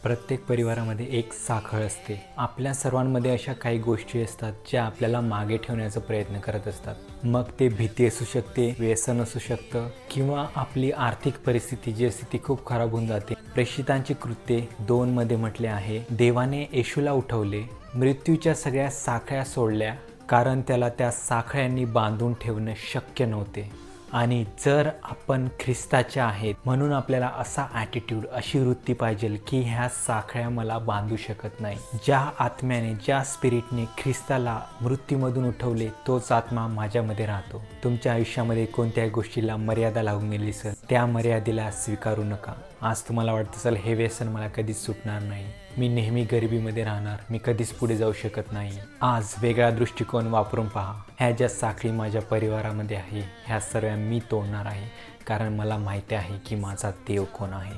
प्रत्येक परिवारामध्ये एक साखळ असते. आपल्या सर्वांमध्ये अशा काही गोष्टी असतात ज्या आपल्याला मागे ठेवण्याचा प्रयत्न करत असतात. मग ते भीती असू शकते, व्यसन असू शकतं किंवा आपली आर्थिक परिस्थिती जी असते ती खूप खराब होऊन जाते. प्रेषितांची कृत्ये 2 मध्ये म्हटले आहे, देवाने येशूला उठवले, मृत्यूच्या सगळ्या साखळ्या सोडल्या, कारण त्याला त्या साखळ्यांनी बांधून ठेवणं शक्य नव्हते. आणि जर आपण ख्रिस्ताचे आहेत म्हणून आपल्याला असा ॲटिट्यूड, अशी वृत्ती पाहिजे की ह्या साखळ्या मला बांधू शकत नाही. ज्या आत्म्याने, ज्या स्पिरिटने ख्रिस्ताला मृत्यूमधून उठवले तोच आत्मा माझ्यामध्ये राहतो. तुमच्या आयुष्यामध्ये कोणत्याही गोष्टीला मर्यादा लागून गेली सर, त्या मर्यादेला स्वीकारू नका. आज तुम्हाला वाटतं असेल हे व्यसन मला कधीच सुटणार नाही, मी नेहमी गरिबीमध्ये राहणार, मी कधीच पुढे जाऊ शकत नाही. आज वेगळा दृष्टिकोन वापरून पहा. ह्या ज्या साखळी माझ्या परिवारामध्ये आहे ह्या सर्व मी तोडणार आहे, कारण मला माहिती आहे की माझा देव कोण आहे.